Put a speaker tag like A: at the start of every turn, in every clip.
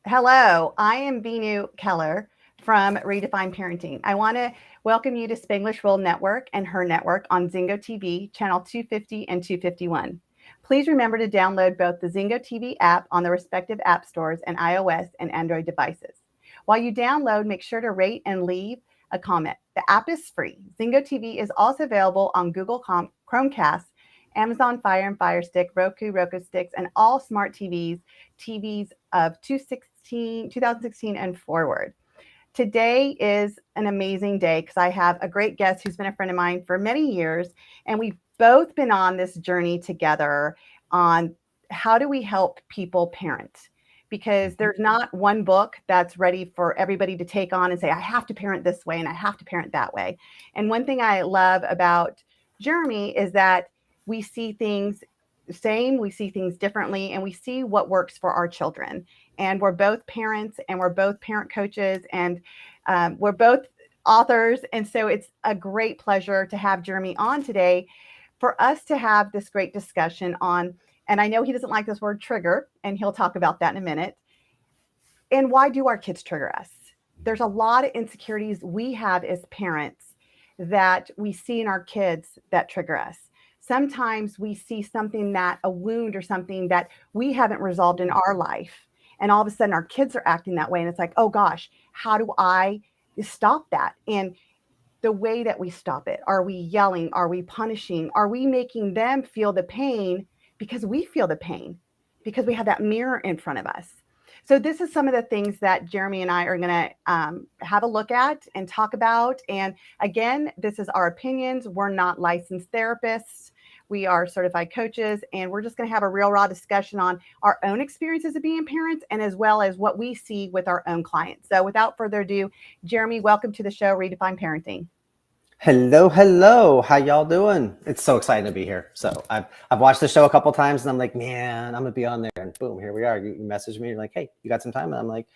A: Hello, I am Veenu Keller from Redefine Parenting. I want to welcome you to Spanglish World Network and H.E.R Network on Zingo TV, channel 250 and 251. Please remember to download both the Zingo TV app on the respective app stores and iOS and Android devices. While you download, make sure to rate and leave a comment. The app is free. Zingo TV is also available on Google Chromecast, Amazon Fire and Fire Stick, Roku Sticks, and all smart TVs of 2016 and forward. Today is an amazing day because I have a great guest who's been a friend of mine for many years, and we've both been on this journey together on how do we help people parent, because there's not one book that's ready for everybody to take on and say, I have to parent this way and I have to parent that way. And one thing I love about Jeremy is that we see things the same, we see things differently, and we see what works for our children. And we're both parents and we're both parent coaches, and we're both authors. And so it's a great pleasure to have Jeremy on today for us to have this great discussion on, and I know he doesn't like this word trigger, and he'll talk about that in a minute. And why do our kids trigger us? There's a lot of insecurities we have as parents that we see in our kids that trigger us. Sometimes we see something, that a wound or something that we haven't resolved in our life, and all of a sudden our kids are acting that way, and it's like, oh gosh, how do I stop that? And the way that we stop it, are we yelling, are we punishing, are we making them feel the pain because we feel the pain, because we have that mirror in front of us? So this is some of the things that Jeremy and I are going to have a look at and talk about. And again, this is our opinions. We're not licensed therapists. We are certified coaches, and we're just going to have a real raw discussion on our own experiences of being parents, and as well as what we see with our own clients. So without further ado, Jeremy, welcome to the show, Redefine Parenting.
B: Hello. How y'all doing? It's so exciting to be here. So I've watched the show a couple times, and I'm like, man, I'm gonna be on there. And boom, here we are. You message me, you're like, hey, you got some time? And I'm like,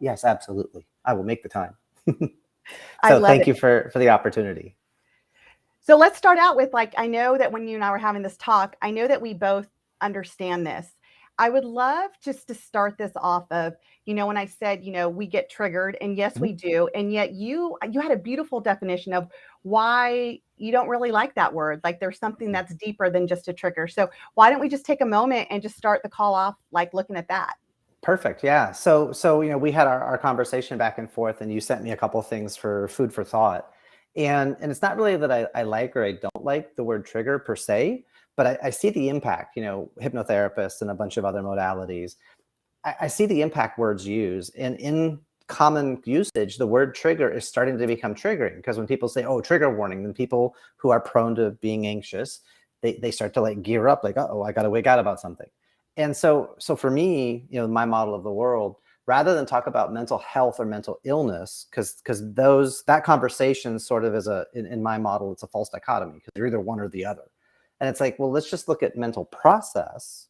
B: yes, absolutely. I will make the time. So thank you for the opportunity.
A: So let's start out with, like, I know that when you and I were having this talk, I know that we both understand this. I would love just to start this off of, when I said, we get triggered, and yes, we do. And yet you had a beautiful definition of why you don't really like that word. Like there's something that's deeper than just a trigger. So why don't we just take a moment and just start the call off, like looking at that?
B: Perfect. Yeah. So we had our conversation back and forth, and you sent me a couple of things for food for thought. And it's not really that I like or I don't like the word trigger per se, but I see the impact, hypnotherapists and a bunch of other modalities. I see the impact words use, and in common usage, the word trigger is starting to become triggering, because when people say, oh, trigger warning, then people who are prone to being anxious, they start to like gear up, like, oh, I got to wake out about something. And so for me, my model of the world, rather than talk about mental health or mental illness, because that conversation sort of is in my model, it's a false dichotomy, because you're either one or the other. And it's like, well, let's just look at mental process.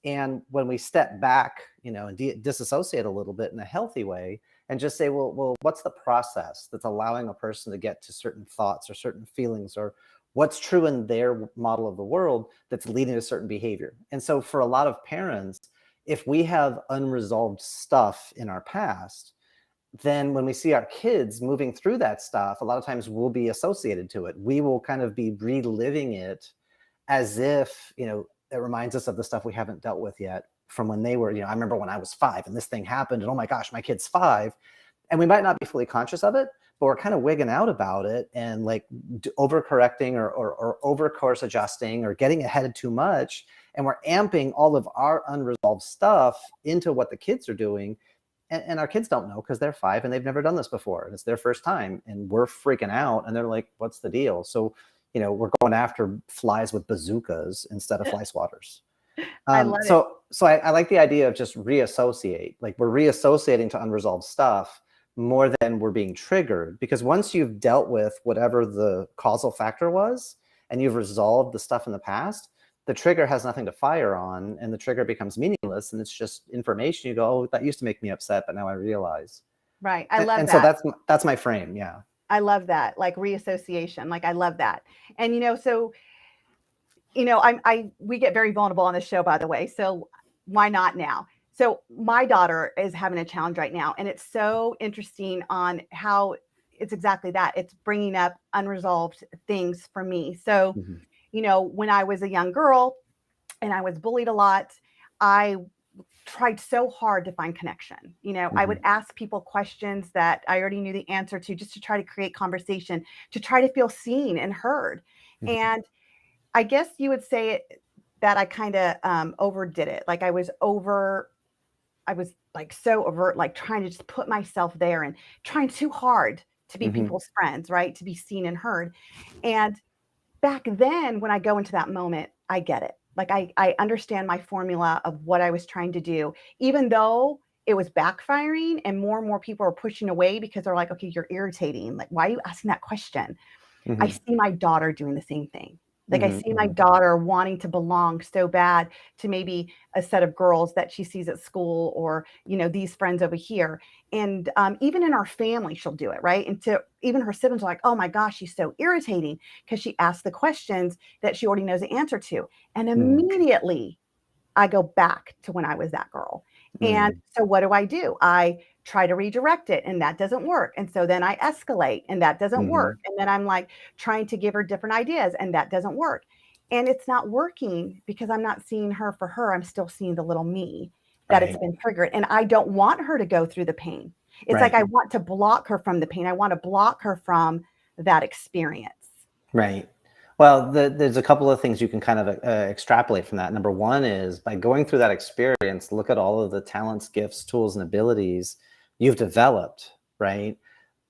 B: And when we step back, and disassociate a little bit in a healthy way, and just say, well, what's the process that's allowing a person to get to certain thoughts or certain feelings, or what's true in their model of the world that's leading to certain behavior? And so for a lot of parents, if we have unresolved stuff in our past, then when we see our kids moving through that stuff, a lot of times we'll be associated to it. We will kind of be reliving it as if, it reminds us of the stuff we haven't dealt with yet from when they were, I remember when I was 5 and this thing happened, and oh my gosh, my kid's 5. And we might not be fully conscious of it, but we're kind of wigging out about it and like overcorrecting or over course adjusting or getting ahead too much. And we're amping all of our unresolved stuff into what the kids are doing. And our kids don't know, because they're 5 and they've never done this before. And it's their first time, and we're freaking out, and they're like, what's the deal? So, we're going after flies with bazookas instead of fly swatters.
A: I love
B: it. So I like the idea of just reassociate. Like we're reassociating to unresolved stuff more than we're being triggered, because once you've dealt with whatever the causal factor was and you've resolved the stuff in the past, the trigger has nothing to fire on, and the trigger becomes meaningless, and it's just information. You go, oh, that used to make me upset, but now I realize.
A: Right. I love that.
B: And so that's my frame. Yeah.
A: I love that. Like reassociation. Like I love that. And we get very vulnerable on this show, by the way. So why not now? So my daughter is having a challenge right now, and it's so interesting on how it's exactly that. It's bringing up unresolved things for me. So, when I was a young girl and I was bullied a lot, I tried so hard to find connection. I would ask people questions that I already knew the answer to, just to try to create conversation, to try to feel seen and heard. And I guess you would say that I kind of overdid it. Like I was like so overt, like trying to just put myself there and trying too hard to be people's friends, right? To be seen and heard. And back then, when I go into that moment, I get it. Like I understand my formula of what I was trying to do, even though it was backfiring and more people are pushing away because they're like, okay, you're irritating. Like, why are you asking that question? I see my daughter doing the same thing. Like I see my daughter wanting to belong so bad to maybe a set of girls that she sees at school, or, these friends over here. And even in our family, she'll do it, right? And to even her siblings are like, oh my gosh, she's so irritating because she asks the questions that she already knows the answer to. And immediately I go back to when I was that girl. And so what do? I try to redirect it, and that doesn't work. And so then I escalate, and that doesn't work. And then I'm like trying to give her different ideas, and that doesn't work. And it's not working because I'm not seeing her for her. I'm still seeing the little me that it's been triggered. And I don't want her to go through the pain. It's like I want to block her from the pain. I want to block her from that experience.
B: Right. Well, there's a couple of things you can kind of extrapolate from that. Number one is, by going through that experience, look at all of the talents, gifts, tools, and abilities you've developed, right?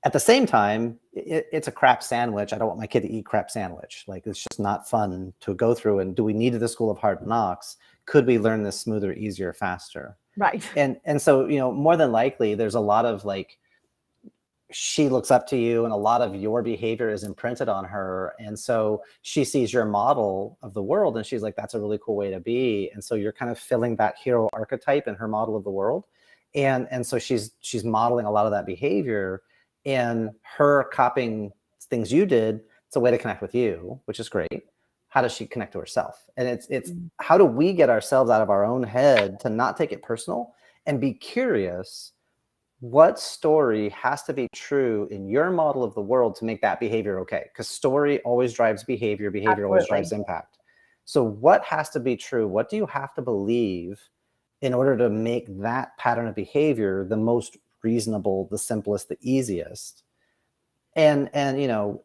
B: At the same time, it's a crap sandwich. I don't want my kid to eat crap sandwich. Like, it's just not fun to go through. And do we need the school of hard knocks? Could we learn this smoother, easier, faster?
A: Right.
B: And so, more than likely, there's a lot of like, she looks up to you, and a lot of your behavior is imprinted on her. And so she sees your model of the world, and she's like, that's a really cool way to be. And so you're kind of filling that hero archetype in her model of the world. And so she's modeling a lot of that behavior, and her copying things you did. It's a way to connect with you, which is great. How does she connect to herself? And it's how do we get ourselves out of our own head to not take it personal and be curious? What story has to be true in your model of the world to make that behavior okay? Because story always drives behavior. Behavior always drives impact. So what has to be true? What do you have to believe in order to make that pattern of behavior the most reasonable, the simplest, the easiest? And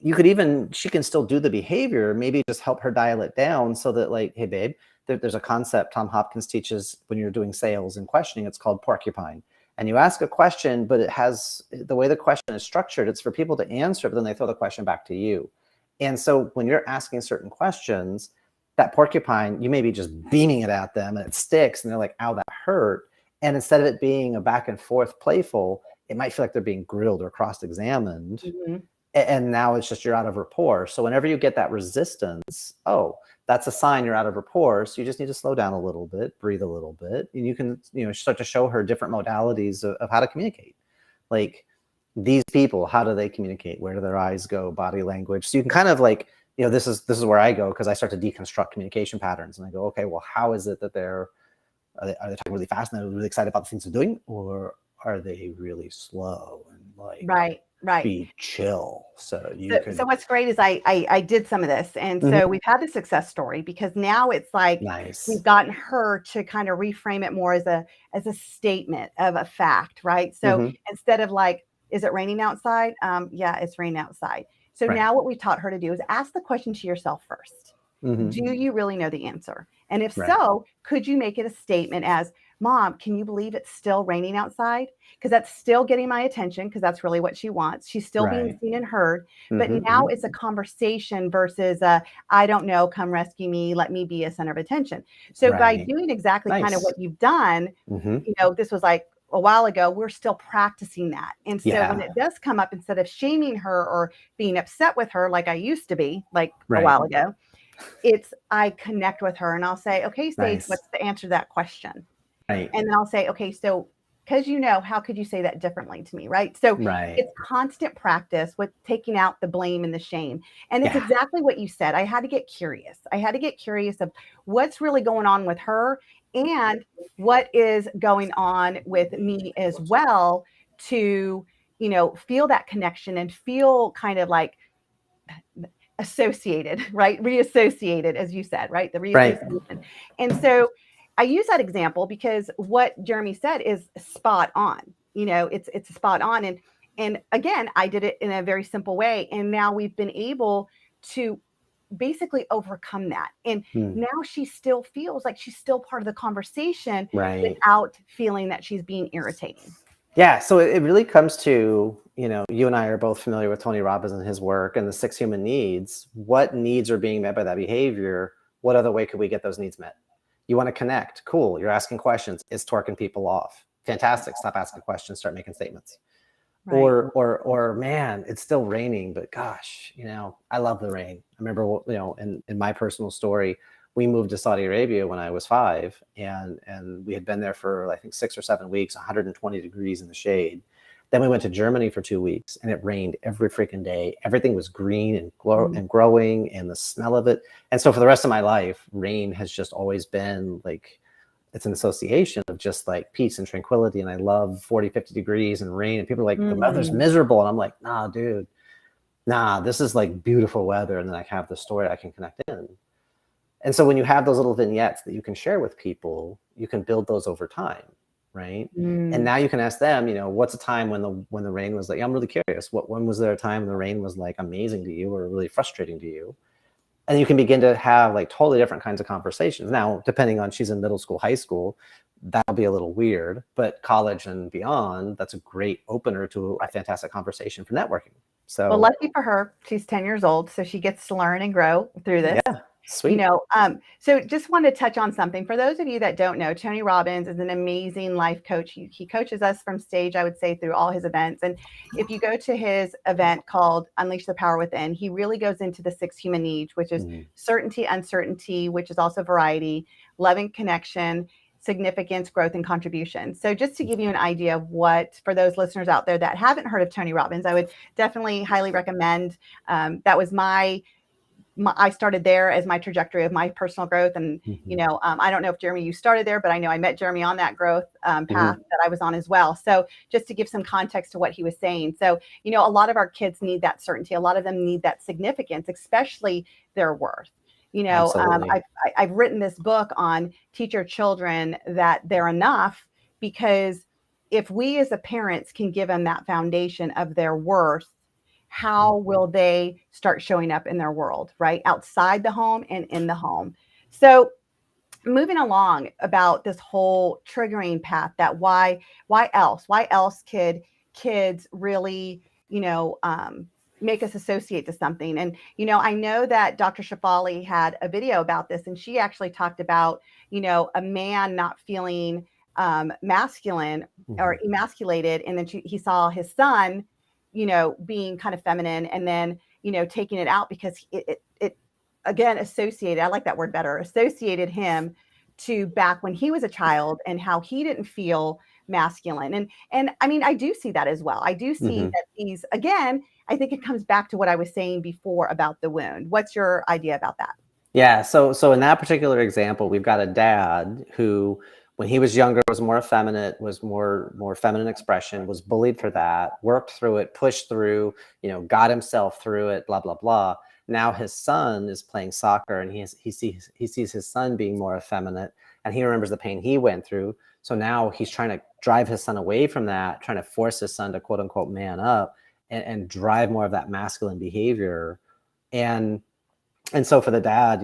B: you could even, she can still do the behavior, maybe just help her dial it down so that, like, hey, babe, there's a concept Tom Hopkins teaches when you're doing sales and questioning. It's called porcupine. And you ask a question, but it has, the way the question is structured, it's for people to answer, but then they throw the question back to you. And so when you're asking certain questions, that porcupine, you may be just beaming it at them and it sticks and they're like, ow, that hurt. And instead of it being a back and forth playful, it might feel like they're being grilled or cross-examined. And now it's just, you're out of rapport. So whenever you get that resistance, that's a sign you're out of rapport. So you just need to slow down a little bit, breathe a little bit, and you can, start to show her different modalities of how to communicate. Like, these people, how do they communicate? Where do their eyes go? Body language. So you can kind of like, this is where I go, because I start to deconstruct communication patterns, and I go, okay, well, how is it that are they talking really fast and they're really excited about the things they're doing, or are they really slow and like be chill? So
A: so what's great is I did some of this, and so we've had the success story, because now it's like we've gotten her to kind of reframe it more as a statement of a fact, right? So instead of like, is it raining outside? Yeah, it's raining outside. So now what we taught her to do is ask the question to yourself first. Do you really know the answer? And if so, could you make it a statement as, Mom, can you believe it's still raining outside? Because that's still getting my attention, because that's really what she wants. She's still being seen and heard. But now it's a conversation versus I don't know, come rescue me, let me be a center of attention. So by doing exactly kind of what you've done, this was like a while ago, we're still practicing that. And so when it does come up, instead of shaming her or being upset with her like I used to be, like a while ago, I connect with her and I'll say, okay, Sage, what's the answer to that question? And then I'll say, okay, so because how could you say that differently to me, right? So it's constant practice with taking out the blame and the shame. And it's exactly what you said. I had to get curious. I had to get curious of what's really going on with her, and what is going on with me as well to, feel that connection and feel kind of like associated, right? Reassociated, as you said, right? The
B: Right.
A: reassociation. And so I use that example because what Jeremy said is spot on. It's spot on. And again, I did it in a very simple way. And now we've been able to basically overcome that. And now she still feels like she's still part of the conversation
B: Right.
A: without feeling that she's being irritating.
B: Yeah, so it really comes to, you and I are both familiar with Tony Robbins and his work and the 6 human needs. What needs are being met by that behavior? What other way could we get those needs met? You want to connect. Cool. You're asking questions. It's torquing people off. Fantastic. Stop asking questions. Start making statements.
A: Right.
B: Or man, it's still raining, but gosh, I love the rain. I remember, in my personal story, we moved to Saudi Arabia when I was 5, and we had been there for I think 6 or 7 weeks, 120 degrees in the shade. Then we went to Germany for 2 weeks, and it rained every freaking day. Everything was green and growing, and the smell of it. And so for the rest of my life, rain has just always been like, it's an association of just like peace and tranquility. And I love 40, 50 degrees and rain. And people are like, the weather's miserable. And I'm like, nah, dude, this is like beautiful weather. And then I have the story I can connect in. And so when you have those little vignettes that you can share with people, you can build those over time. Right. And now you can ask them, what's a time when the rain was like, I'm really curious. When was there a time when the rain was like amazing to you or really frustrating to you? And you can begin to have like totally different kinds of conversations. Now, depending on she's in middle school, high school, that'll be a little weird, but college and beyond, that's a great opener to a fantastic conversation for networking. So,
A: well, lucky for her, she's 10 years old, so she gets to learn and grow through this.
B: Yeah, sweet.
A: So just want to touch on something. For those of you that don't know, Tony Robbins is an amazing life coach. He coaches us from stage, I would say, through all his events. And if you go to his event called Unleash the Power Within, he really goes into the 6 human needs, which is certainty, uncertainty, which is also variety, loving connection, significance, growth, and contribution. So just to give you an idea of what, for those listeners out there that haven't heard of Tony Robbins, I would definitely highly recommend. That was I started there as my trajectory of my personal growth. And, I don't know if Jeremy, you started there, but I know I met Jeremy on that growth path that I was on as well. So just to give some context to what he was saying. So, a lot of our kids need that certainty. A lot of them need that significance, especially their worth. I've written this book on teach your children that they're enough, because if we as a parents can give them that foundation of their worth, how will they start showing up in their world, right? Outside the home and in the home. So moving along about this whole triggering path, that why else could kids really, make us associate to something? And, I know that Dr. Shafali had a video about this, and she actually talked about, a man not feeling masculine or emasculated. And then he saw his son, being kind of feminine, and then, taking it out because it again, associated, I like that word better, associated him to back when he was a child and how he didn't feel masculine. And I mean, I do see that as well. I do see that he's, again, I think it comes back to what I was saying before about the wound. What's your idea about that?
B: Yeah. So in that particular example, we've got a dad who, when he was younger, was more effeminate, was more feminine expression, was bullied for that, worked through it, pushed through, got himself through it, blah, blah, blah. Now his son is playing soccer, and he sees his son being more effeminate, and he remembers the pain he went through. So now he's trying to drive his son away from that, trying to force his son to quote unquote man up and drive more of that masculine behavior. And so for the dad,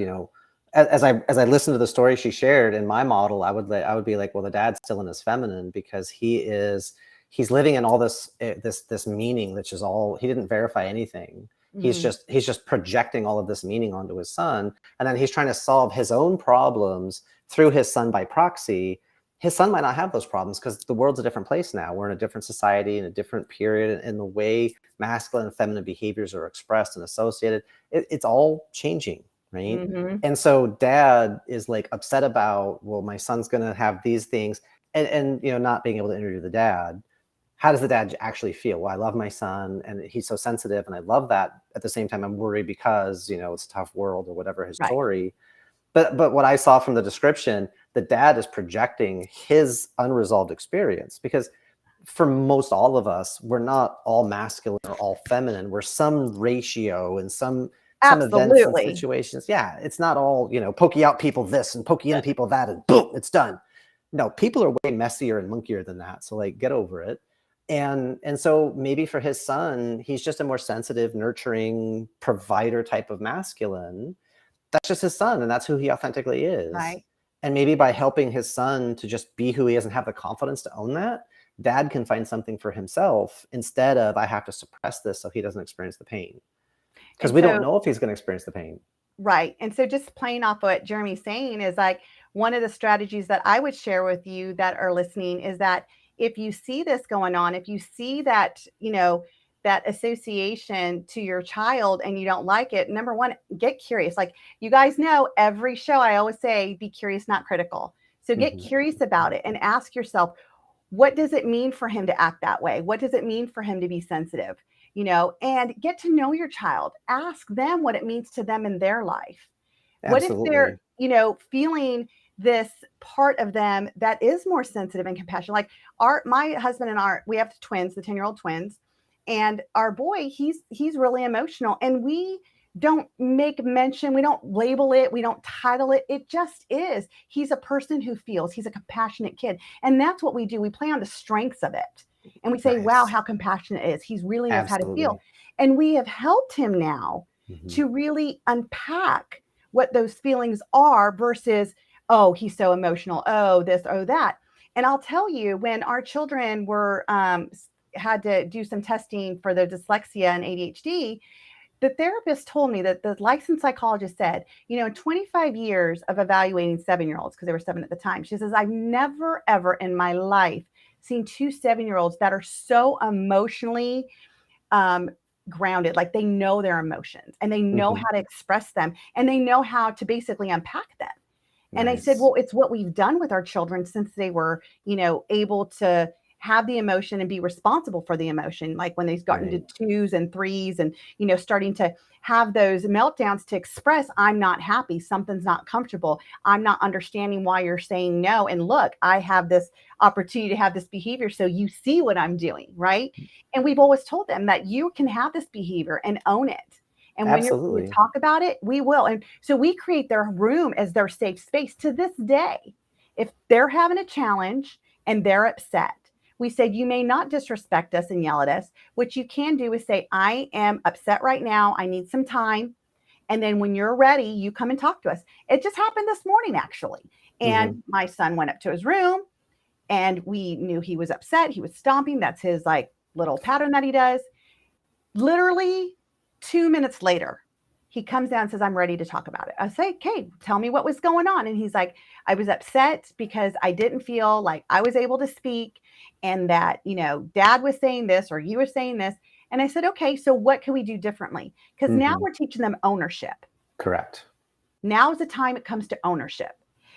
B: as I listened to the story she shared in my model, I would be like, well, the dad's still in his feminine, because he's living in all this meaning, which is all, he didn't verify anything. He's just projecting all of this meaning onto his son, and then he's trying to solve his own problems through his son by proxy. His son might not have those problems because the world's a different place now. We're in a different society, in a different period, and the way masculine and feminine behaviors are expressed and associated, it's all changing, right? And so dad is like upset about, well, my son's going to have these things, and not being able to interview the dad. How does the dad actually feel? Well, I love my son, and he's so sensitive, and I love that. At the same time, I'm worried because, it's a tough world, or whatever his story. But what I saw from the description, the dad is projecting his unresolved experience, because for most all of us, we're not all masculine or all feminine. We're some ratio and some events and
A: Absolutely.
B: situations. Yeah, it's not all, pokey out people this and pokey in people that, and boom, it's done. No, people are way messier and munkier than that. So like, get over it. And so maybe for his son, he's just a more sensitive, nurturing provider type of masculine. That's just his son, and that's who he authentically is.
A: Right.
B: And maybe by helping his son to just be who he is and have the confidence to own that, dad can find something for himself instead of, I have to suppress this so he doesn't experience the pain. Because we don't know if he's going to experience the pain.
A: Right. And so just playing off what Jeremy's saying is like, one of the strategies that I would share with you that are listening is that if you see this going on, if you see that, that association to your child and you don't like it, number one, get curious. Like, you guys know, every show I always say, be curious, not critical. So get curious about it and ask yourself, what does it mean for him to act that way? What does it mean for him to be sensitive? And get to know your child. Ask them what it means to them in their life.
B: Absolutely.
A: What if they're, feeling this part of them that is more sensitive and compassionate? Like my husband and we have twins, the 10-year-old twins, and our boy, he's really emotional, and we don't make mention, we don't label it, we don't title it. It just is. He's a person who feels. He's a compassionate kid. And that's what we do. We play on the strengths of it. And we say, wow, how compassionate it is. He really knows how to feel. And we have helped him now to really unpack what those feelings are versus, oh, he's so emotional. Oh, this, oh, that. And I'll tell you, when our children were had to do some testing for their dyslexia and ADHD, the therapist told me that the licensed psychologist said, 25 years of evaluating 7-year-olds, because they were 7 at the time, she says, I've never, ever in my life seen 2 7-year-olds that are so emotionally grounded. Like, they know their emotions and they know how to express them and they know how to basically unpack them. And I said, well, it's what we've done with our children since they were, able to have the emotion and be responsible for the emotion. Like when they've gotten to 2s and 3s and, starting to have those meltdowns to express, I'm not happy. Something's not comfortable. I'm not understanding why you're saying no. And look, I have this opportunity to have this behavior. So you see what I'm doing, right? And we've always told them that you can have this behavior and own it. And when you're going to talk about it, we will. And so we create their room as their safe space to this day. If they're having a challenge and they're upset, we said, you may not disrespect us and yell at us. What you can do is say, I am upset right now. I need some time. And then when you're ready, you come and talk to us. It just happened this morning, actually. And my son went up to his room and we knew he was upset. He was stomping. That's his little pattern that he does. Literally 2 minutes later, he comes down and says, I'm ready to talk about it. I say, okay, tell me what was going on. And he's like, I was upset because I didn't feel like I was able to speak, and that, dad was saying this or you were saying this. And I said, okay, so what can we do differently? Because now we're teaching them ownership.
B: Correct.
A: Now is the time it comes to ownership.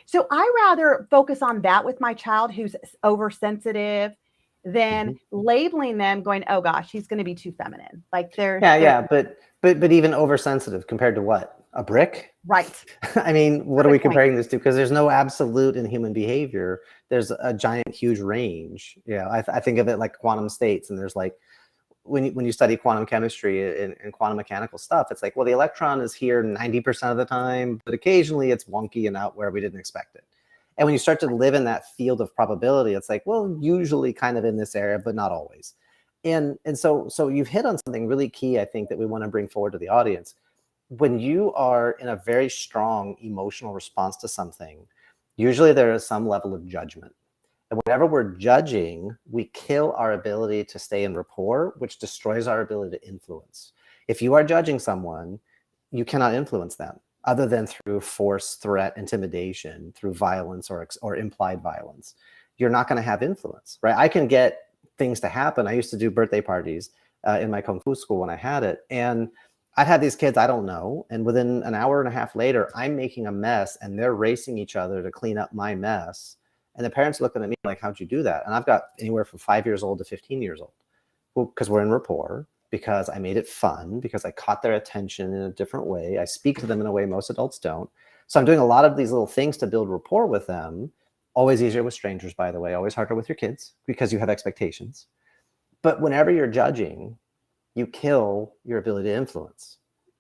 A: So I rather focus on that with my child who's oversensitive than labeling them going, oh gosh, he's going to be too feminine. Like
B: but even oversensitive compared to what? A brick?
A: Right.
B: I mean, what are we comparing this to? Because there's no absolute in human behavior. There's a giant, huge range. Yeah, I think of it like quantum states, and there's like, when you study quantum chemistry and quantum mechanical stuff, it's like, well, the electron is here 90% of the time, but occasionally it's wonky and out where we didn't expect it. And when you start to live in that field of probability, it's like, well, usually kind of in this area, but not always. And so you've hit on something really key, I think, that we want to bring forward to the audience. When you are in a very strong emotional response to something, usually there is some level of judgment. And whenever we're judging, we kill our ability to stay in rapport, which destroys our ability to influence. If you are judging someone, you cannot influence them other than through force, threat, intimidation, through violence or implied violence. You're not going to have influence, right? I can get things to happen. I used to do birthday parties in my Kung Fu school when I had it. And I'd have these kids I don't know. And within an hour and a half later, I'm making a mess and they're racing each other to clean up my mess. And the parents are looking at me like, how'd you do that? And I've got anywhere from 5 years old to 15 years old. Well, because we're in rapport, because I made it fun, because I caught their attention in a different way. I speak to them in a way most adults don't. So I'm doing a lot of these little things to build rapport with them. Always easier with strangers, by the way, always harder with your kids because you have expectations. But whenever you're judging, you kill your ability to influence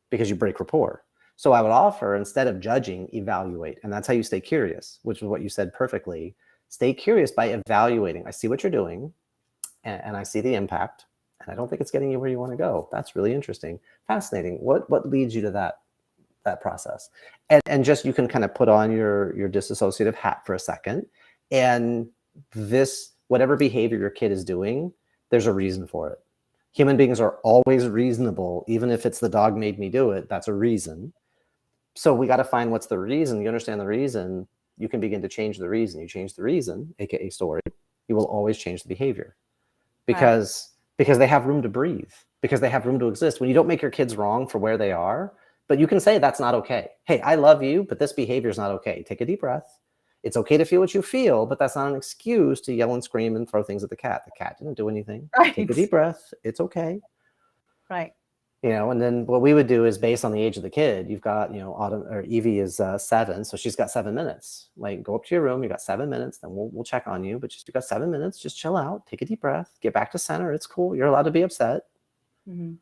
B: because you break rapport. So I would offer, instead of judging, evaluate. And that's how you stay curious, which is what you said perfectly. Stay curious by evaluating. I see what you're doing and I see the impact. And I don't think it's getting you where you want to go. That's really interesting. Fascinating. What leads you to that process? And just, you can kind of put on your disassociative hat for a second. And this, whatever behavior your kid is doing, there's a reason for it. Human beings are always reasonable. Even if it's the dog made me do it, that's a reason. So we got to find what's the reason. You understand the reason, you can begin to change the reason. You change the reason, AKA story, you will always change the behavior. Because they have room to breathe, because they have room to exist. When you don't make your kids wrong for where they are, but you can say that's not okay. Hey, I love you, but this behavior is not okay. Take a deep breath. It's okay to feel what you feel, but that's not an excuse to yell and scream and throw things at the cat. The cat didn't do anything.
A: Right.
B: Take a deep breath. It's okay.
A: Right.
B: And then what we would do is, based on the age of the kid, you've got, Autumn, or Evie is 7, so she's got 7 minutes. Like, go up to your room, you got 7 minutes, then we'll check on you, but you got 7 minutes, just chill out, take a deep breath, get back to center. It's cool. You're allowed to be upset.
A: Mm-hmm.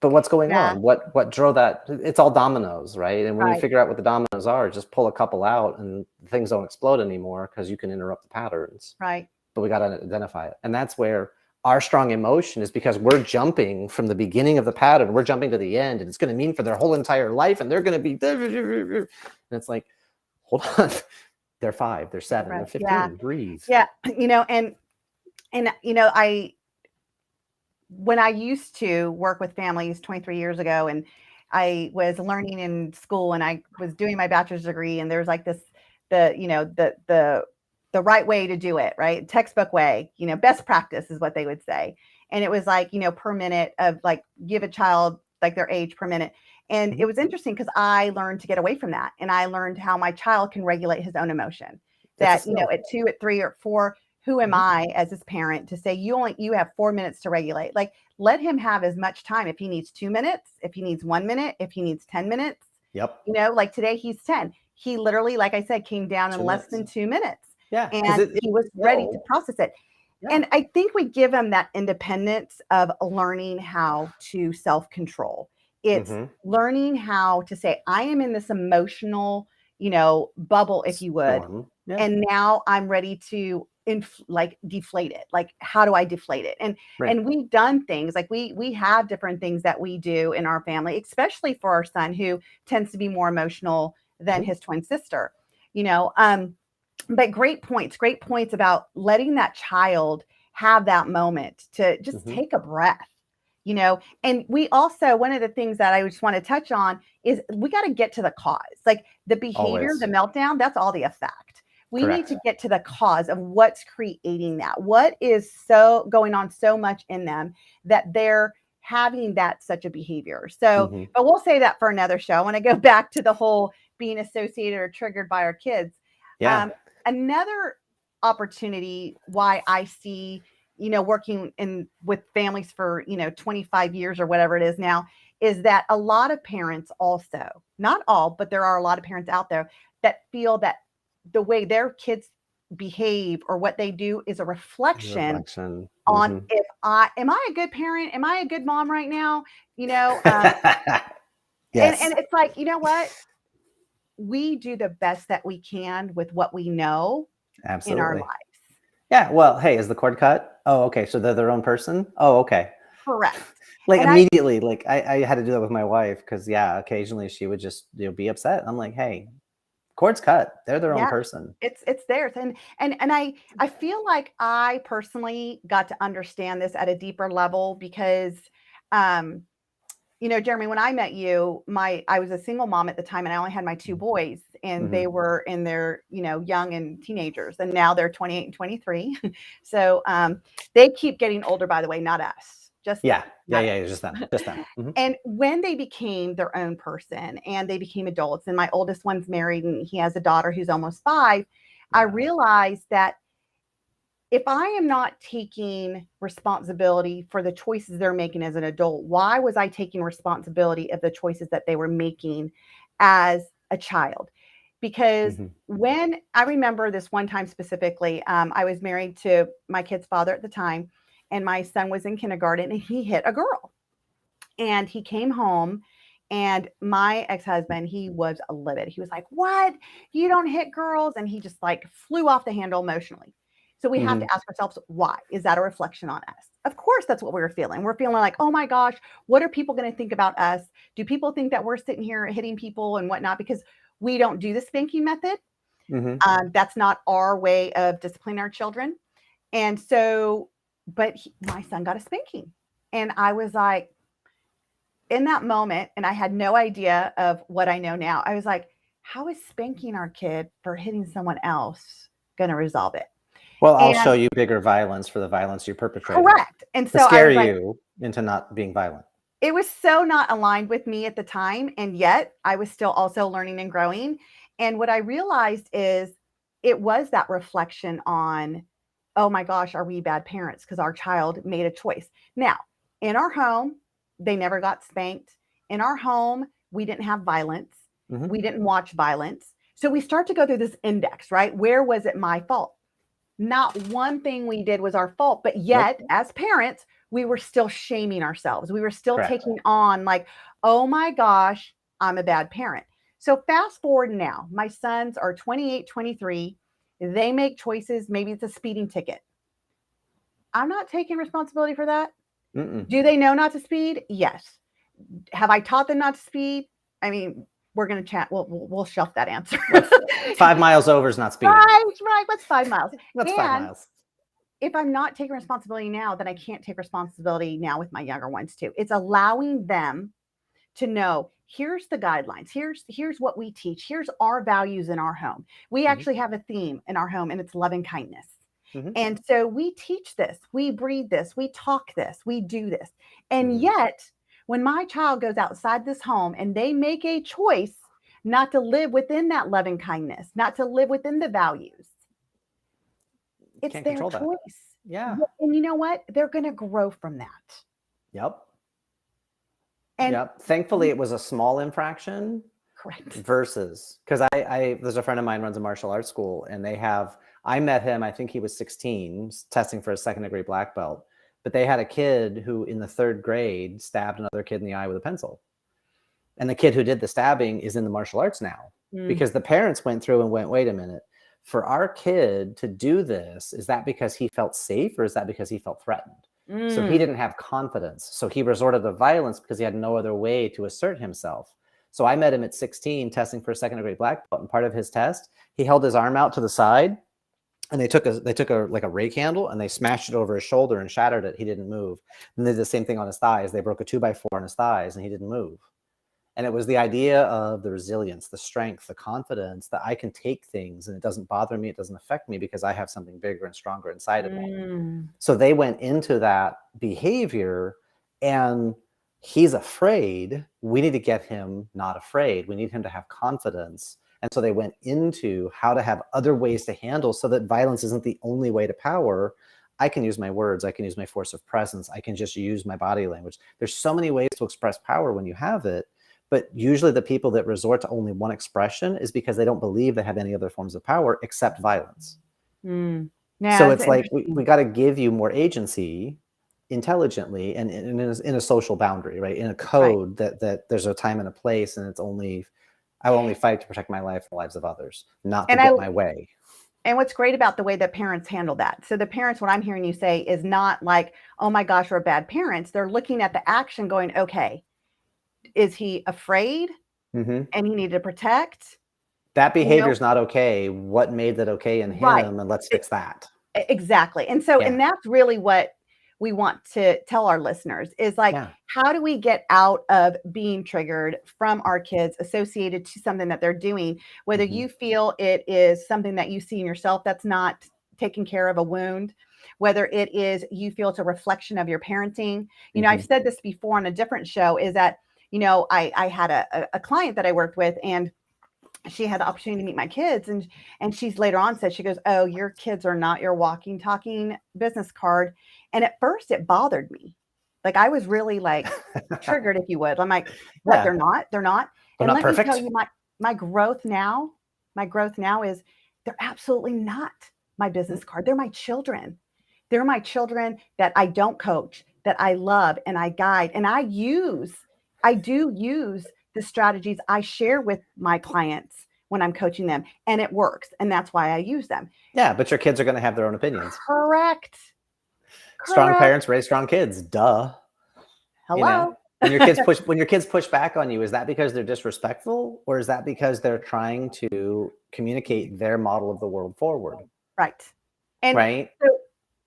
B: But what's going on? What drove that? It's all dominoes, right? And when you figure out what the dominoes are, just pull a couple out and things don't explode anymore, because you can interrupt the patterns.
A: Right.
B: But we got to identify it. And that's where our strong emotion is, because we're jumping from the beginning of the pattern, we're jumping to the end, and it's going to mean for their whole entire life, and they're going to be, and it's like, hold on, they're 5, they're 7, they're 15, breathe.
A: Yeah. And when I used to work with families 23 years ago, and I was learning in school, and I was doing my bachelor's degree, and there's like the right way to do it, right? Textbook way, best practice is what they would say. And it was like, per minute of, like, give a child like their age per minute. And it was interesting because I learned to get away from that. And I learned how my child can regulate his own emotion. That, at 2, at 3, or 4, who am I as his parent to say you have 4 minutes to regulate? Like, let him have as much time. If he needs 2 minutes, if he needs 1 minute, if he needs 10 minutes, like today he's 10. He literally, like I said, came down in less than 2 minutes.
B: Yeah.
A: And he was ready to process it. Yeah. And I think we give him that independence of learning how to self-control. It's learning how to say, I am in this emotional, bubble, if you would. Yeah. And now I'm ready to deflate it. Like, how do I deflate it? And we've done things like we have different things that we do in our family, especially for our son, who tends to be more emotional than his twin sister, but great points about letting that child have that moment to just take a breath, and we also, one of the things that I just want to touch on is we got to get to the cause. Like, the behavior, the meltdown, that's all the effect. We need to get to the cause of what's creating that. What is so going on so much in them that they're having such a behavior. So, but we'll say that for another show. I want to go back to the whole being associated or triggered by our kids. Yeah. Another opportunity why I see, working with families for, 25 years or whatever it is now, is that a lot of parents also, not all, but there are a lot of parents out there that feel that the way their kids behave or what they do is a reflection on am I a good parent? Am I a good mom right now? Yes. And it's like, you know what? We do the best that we can with what we know in our lives.
B: Yeah. Well, hey, is the cord cut? Oh, okay. So they're their own person? Oh, okay.
A: Correct.
B: Like, and immediately, I had to do that with my wife, because occasionally she would just be upset. I'm like, hey, cord's cut. They're their own person.
A: It's theirs. And I feel like I personally got to understand this at a deeper level because Jeremy, when I met you, I was a single mom at the time, and I only had my 2 boys, and they were in their, young and teenagers, and now they're 28 and 23. So they keep getting older, by the way, not us. Just them. And when they became their own person and they became adults, and my oldest one's married and he has a daughter who's almost 5, I realized that if I am not taking responsibility for the choices they're making as an adult, why was I taking responsibility of the choices that they were making as a child? because
B: Mhm.
A: when I remember this one time specifically, I was married to my kid's father at the time, and my son was in kindergarten, and he hit a girl. And he came home, and my ex-husband, he was livid. He was like, "What? You don't hit girls?" And he just like flew off the handle emotionally. So we have
B: Mhm.
A: to ask ourselves, why? Is that a reflection on us? Of course, that's what we were feeling. We're feeling like, oh my gosh, what are people going to think about us? Do people think that we're sitting here hitting people and whatnot? Because we don't do the spanking method.
B: Mhm.
A: That's not our way of disciplining our children. And so, but my son got a spanking. And I was like, in that moment, and I had no idea of what I know now, I was like, how is spanking our kid for hitting someone else going to resolve it?
B: Well, I'll show
A: And
B: you bigger violence for the violence you're perpetrating
A: correct. And
B: to
A: so I
B: scare
A: was like,
B: you into not being violent.
A: it was so not aligned with me at the time. And yet I was still also learning and growing. And what I realized is it was that reflection on, oh my gosh, are we bad parents? Because our child made a choice. Now, in our home, they never got spanked. In our home, we didn't have violence.
B: Mhm.
A: We didn't watch violence. So we start to go through this index, right? Where was it my fault? Not one thing we did was our fault, but yet
B: Nope.
A: as parents, we were still shaming ourselves. We were still
B: Correct.
A: taking on like, oh my gosh, I'm a bad parent. So fast forward now, my sons are 28, 23. They make choices. Maybe it's a speeding ticket. I'm not taking responsibility for that.
B: Mm-mm.
A: Do they know not to speed? Yes. Have I taught them not to speed? I mean, we're going to chat. We'll shelf that answer.
B: Well, 5 miles over is not speeding.
A: Right. What's 5 miles?
B: That's 5
A: And
B: miles.
A: if I'm not taking responsibility now, then I can't take responsibility now with my younger ones too. It's allowing them to know, here's the guidelines. Here's what we teach. Here's our values in our home. We
B: Mhm.
A: actually have a theme in our home, and it's loving kindness.
B: Mhm.
A: And so we teach this, we breathe this, we talk this, we do this. And
B: Mhm.
A: yet, when my child goes outside this home and they make a choice not to live within that loving kindness, not to live within the values, it's
B: Can't
A: their
B: control that.
A: choice.
B: Yeah.
A: And you know what? They're going to grow from that.
B: Yep.
A: And
B: Yep. Thankfully, it was a small infraction
A: correct.
B: versus because there's a friend of mine runs a martial arts school, and I met him, I think he was 16, testing for a second-degree black belt. But they had a kid who in the 3rd grade stabbed another kid in the eye with a pencil. And the kid who did the stabbing is in the martial arts now because the parents went through and went, wait a minute, for our kid to do this, is that because he felt safe or is that because he felt threatened? So he didn't have confidence. So he resorted to violence because he had no other way to assert himself. So I met him at 16 testing for a second-degree black belt. And part of his test, he held his arm out to the side, and they took a like a rake handle and they smashed it over his shoulder and shattered it. He didn't move. And they did the same thing on his thighs. They broke a 2x4 on his thighs and he didn't move. And it was the idea of the resilience, the strength, the confidence that I can take things and it doesn't bother me, it doesn't affect me because I have something bigger and stronger inside of me. So they went into that behavior, and he's afraid. We need to get him not afraid. We need him to have confidence. And so they went into how to have other ways to handle so that violence isn't the only way to power. I can use my words. I can use my force of presence. I can just use my body language. There's so many ways to express power when you have it. But usually the people that resort to only one expression is because they don't believe they have any other forms of power except violence.
A: Yeah,
B: So
A: it's
B: it's like,
A: interesting.
B: we got to give you more agency intelligently and in a social boundary, right? In a
A: Right.
B: code that there's a time and a place, and I will only fight to protect my life and the lives of others, not to
A: And I
B: get my way.
A: and what's great about the way that parents handle that. So the parents, what I'm hearing you say is not like, oh my gosh, we're bad parents. They're looking at the action going, okay, is he afraid
B: Mm-hmm.
A: and he needed to protect?
B: That
A: You
B: behavior
A: know,
B: is not okay. What made that okay in
A: right.
B: him? And let's fix that.
A: Exactly. And so,
B: Yeah.
A: and that's really what we want to tell our listeners is like,
B: Yeah.
A: how do we get out of being triggered from our kids associated to something that they're doing, whether
B: Mm-hmm.
A: you feel it is something that you see in yourself that's not taking care of a wound, whether it is you feel it's a reflection of your parenting. You know,
B: Mm-hmm.
A: I've said this before on a different show is that, you know, I had a client that I worked with, and she had the opportunity to meet my kids, and she's later on said, she goes, oh, your kids are not your walking talking business card. And at first it bothered me, like I was really like triggered, if you would. I'm like, what?
B: Yeah.
A: They're not
B: They're
A: And
B: not
A: let me tell
B: perfect.
A: you, my growth now, my growth now is they're absolutely not my business card. They're my children. They're my children that I don't coach, that I love and I guide. And I do use the strategies I share with my clients when I'm coaching them, and it works. And that's why I use them.
B: Yeah, but your kids are going to have their own opinions.
A: Correct.
B: Strong parents raise strong kids. Duh.
A: Hello.
B: You know, when your kids push back on you, is that because they're disrespectful, or is that because they're trying to communicate their model of the world forward?
A: Right. And
B: right.
A: So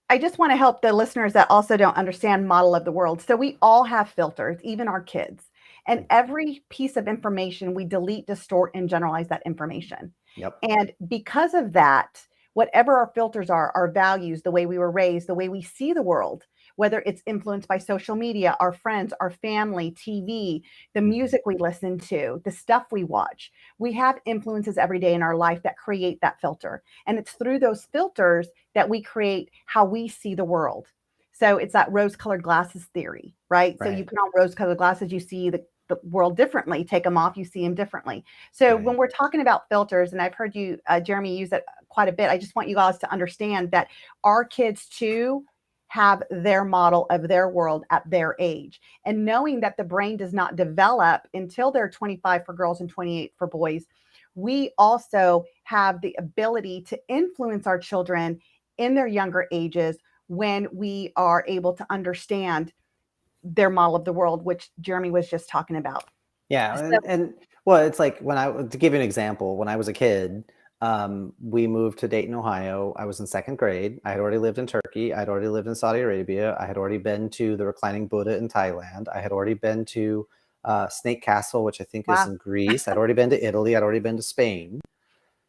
A: I just want to help the listeners that also don't understand model of the world. So we all have filters, even our kids. And every piece of information we delete, distort, and generalize that information.
B: Yep.
A: And because of that, whatever our filters are, our values, the way we were raised, the way we see the world, whether it's influenced by social media, our friends, our family, TV, the music we listen to, the stuff we watch, we have influences every day in our life that create that filter. And it's through those filters that we create how we see the world. So it's that rose-colored glasses theory, right? So you put on rose-colored glasses, you see the world differently. Take them off, you see them differently. So when we're talking about filters, and I've heard you, Jeremy, use it quite a bit, I just want you guys to understand that our kids too have their model of their world at their age. And knowing that the brain does not develop until they're 25 for girls and 28 for boys, we also have the ability to influence our children in their younger ages when we are able to understand their model of the world, which Jeremy was just talking about.
B: Yeah. And well, it's like to give you an example, when I was a kid, we moved to Dayton, Ohio. I was in second grade. I had already lived in Turkey. I'd already lived in Saudi Arabia. I had already been to the reclining Buddha in Thailand. I had already been to Snake Castle, which I think is in Greece. I'd already been to Italy. I'd already been to Spain.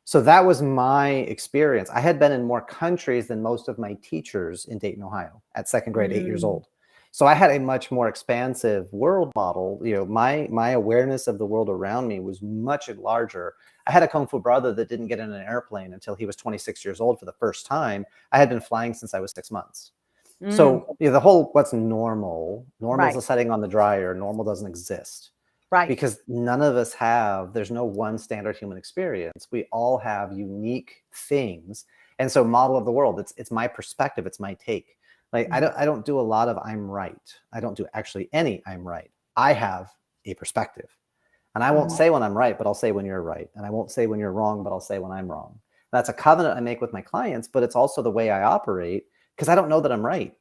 B: So that was my experience. I had been in more countries than most of my teachers in Dayton, Ohio at second grade, 8 years old. So I had a much more expansive world model. You know, my awareness of the world around me was much larger. I had a Kung Fu brother that didn't get in an airplane until he was 26 years old for the first time. I had been flying since I was 6 months. So you know, the whole what's normal is a setting on the dryer. Normal doesn't exist.
A: Right.
B: Because none of us there's no one standard human experience. We all have unique things. And so model of the world, it's my perspective. It's my take. Like, I don't do a lot of I'm right. I don't do actually any I'm right. I have a perspective. And I won't say when I'm right, but I'll say when you're right. And I won't say when you're wrong, but I'll say when I'm wrong. That's a covenant I make with my clients, but it's also the way I operate because I don't know that I'm right.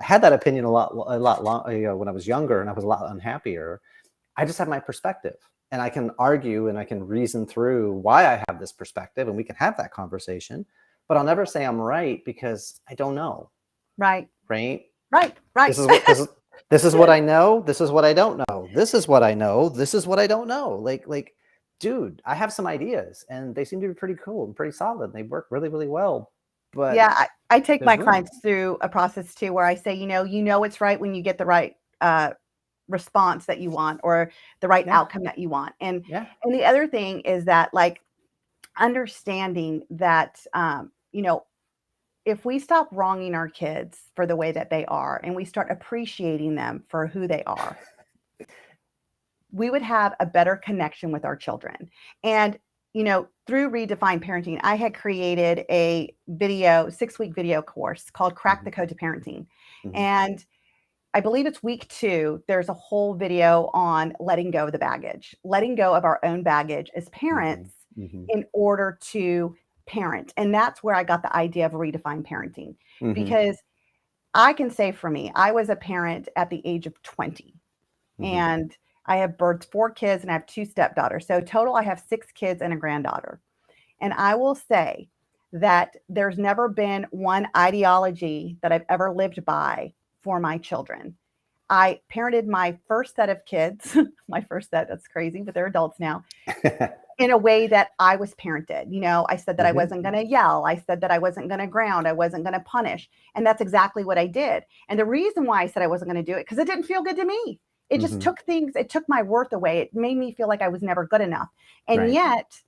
B: I had that opinion a lot long, when I was younger and I was a lot unhappier. I just have my perspective and I can argue and I can reason through why I have this perspective and we can have that conversation, but I'll never say I'm right because I don't know. Right. This is what I know. This is what I don't know. This is what I know. This is what I don't know. Like, dude, I have some ideas and they seem to be pretty cool and pretty solid. And they work really, really well. But
A: yeah, I take my clients through a process too, where I say, you know, it's right when you get the right, response that you want or the right outcome that you want. And the other thing is that, like, understanding that, you know, if we stop wronging our kids for the way that they are and we start appreciating them for who they are, we would have a better connection with our children. And, you know, through Redefine Parenting, I had created a 6-week video course called Crack the Code to Parenting. And I believe it's week 2. There's a whole video on letting go of the baggage, letting go of our own baggage as parents in order to parent. And that's where I got the idea of Redefine Parenting, because I can say for me, I was a parent at the age of 20 and I have birthed 4 kids and I have 2 stepdaughters. So total, I have 6 kids and a granddaughter. And I will say that there's never been one ideology that I've ever lived by for my children. I parented my first set of kids, that's crazy, but they're adults now, in a way that I was parented. You know, I said that I wasn't going to yell. I said that I wasn't going to ground. I wasn't going to punish. And that's exactly what I did. And the reason why I said I wasn't going to do it, because it didn't feel good to me. It just took my worth away. It made me feel like I was never good enough. And yet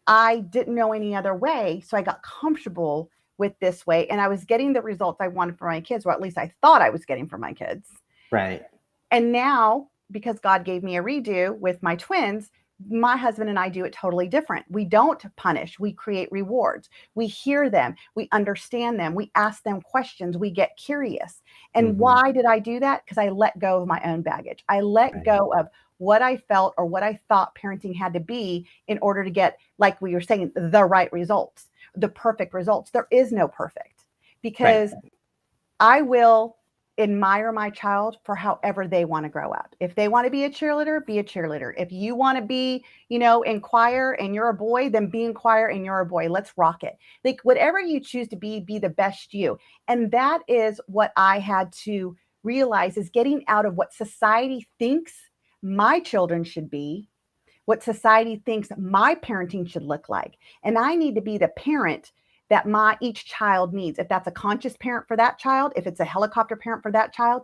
A: I didn't know any other way. So I got comfortable with this way. And I was getting the results I wanted for my kids, or at least I thought I was getting for my kids.
B: Right.
A: And now, because God gave me a redo with my twins, my husband and I do it totally different. We don't punish, we create rewards. We hear them, we understand them, we ask them questions, we get curious. And why did I do that? Because I let go of my own baggage. I let go of what I felt or what I thought parenting had to be in order to get, like we were saying, the right results, the perfect results. There is no perfect, because I will admire my child for however they want to grow up. If they want to be a cheerleader, be a cheerleader. If you want to be, in choir and you're a boy, then be in choir and you're a boy. Let's rock it. Like whatever you choose to be the best you. And that is what I had to realize, is getting out of what society thinks my children should be, what society thinks my parenting should look like. And I need to be the parent that each child needs. If that's a conscious parent for that child, if it's a helicopter parent for that child,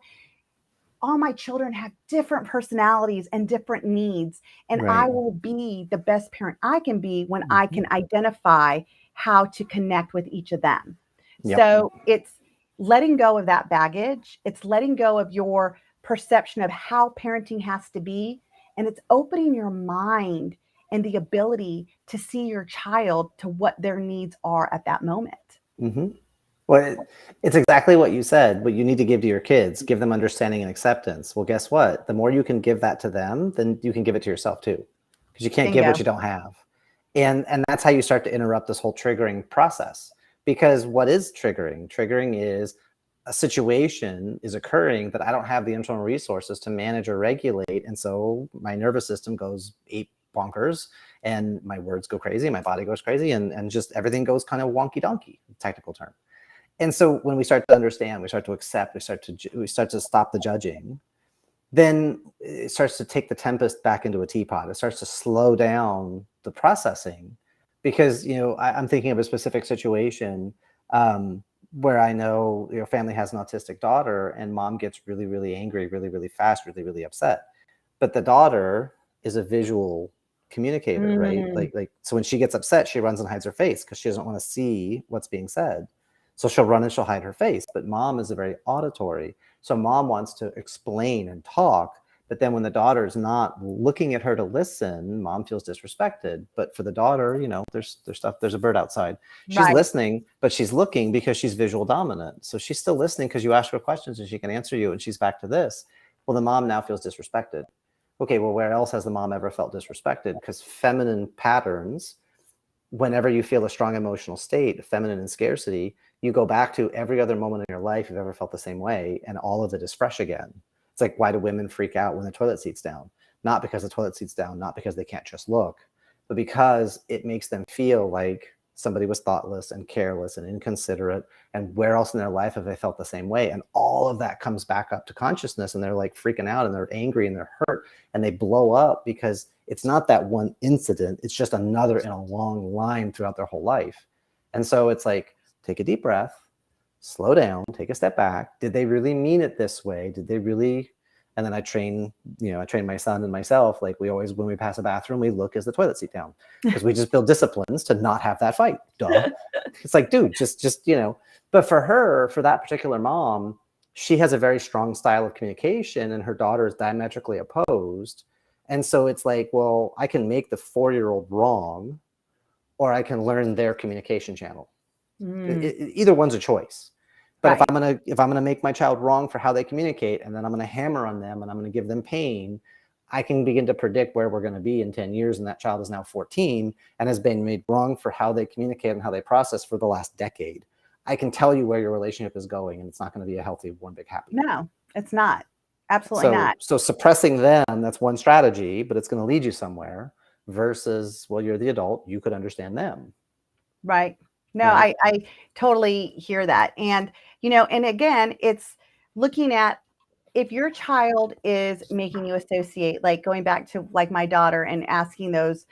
A: all my children have different personalities and different needs. And I will be the best parent I can be when I can identify how to connect with each of them. So it's letting go of that baggage. It's letting go of your perception of how parenting has to be. And it's opening your mind and the ability to see your child to what their needs are at that moment.
B: Well, it's exactly what you said. What you need to give to your kids, give them understanding and acceptance. Well, guess what? The more you can give that to them, then you can give it to yourself too, because you can't give what you don't have. And that's how you start to interrupt this whole triggering process. Because what is triggering? Triggering is a situation is occurring that I don't have the internal resources to manage or regulate. And so my nervous system goes bonkers, and my words go crazy, my body goes crazy, and just everything goes kind of wonky donkey, technical term. And so when we start to understand, we start to accept, we start to stop the judging, then it starts to take the tempest back into a teapot. It starts to slow down the processing, because I'm thinking of a specific situation where I know family has an autistic daughter, and mom gets really, really angry, really, really fast, really, really upset. But the daughter is a visual communicator, right? Like so when she gets upset, she runs and hides her face because she doesn't want to see what's being said. So she'll run and she'll hide her face. But mom is a very auditory. So mom wants to explain and talk. But then when the daughter is not looking at her to listen, mom feels disrespected. But for the daughter, there's stuff, there's a bird outside. She's listening, but she's looking because she's visual dominant. So she's still listening because you ask her questions and she can answer you, and she's back to this. Well, the mom now feels disrespected. Okay, well, where else has the mom ever felt disrespected? Because feminine patterns, whenever you feel a strong emotional state, feminine and scarcity, you go back to every other moment in your life you've ever felt the same way, and all of it is fresh again. It's like, why do women freak out when the toilet seat's down? Not because the toilet seat's down, not because they can't just look, but because it makes them feel like somebody was thoughtless and careless and inconsiderate, and where else in their life have they felt the same way? And all of that comes back up to consciousness, and they're like freaking out, and they're angry, and they're hurt, and they blow up, because it's not that one incident, it's just another in a long line throughout their whole life. And so it's like, take a deep breath, slow down, take a step back. Did they really mean it this way? Did they really? And then I train my son and myself, like, we always, when we pass a bathroom, we look, is the toilet seat down? Because we just build disciplines to not have that fight. Duh. It's like, dude, just but for her, for that particular mom, she has a very strong style of communication, and her daughter is diametrically opposed. And so it's like, well, I can make the 4-year-old wrong, or I can learn their communication channel. Either one's a choice. But if I'm gonna make my child wrong for how they communicate, and then I'm gonna hammer on them and I'm gonna give them pain, I can begin to predict where we're gonna be in 10 years. And that child is now 14 and has been made wrong for how they communicate and how they process for the last decade. I can tell you where your relationship is going, and it's not gonna be a healthy, one big happy.
A: No, it's not. Absolutely not.
B: So suppressing them, that's one strategy, but it's gonna lead you somewhere, versus, well, you're the adult, you could understand them.
A: Right. No, I totally hear that. And, and again, it's looking at, if your child is making you associate, like going back to like my daughter and asking those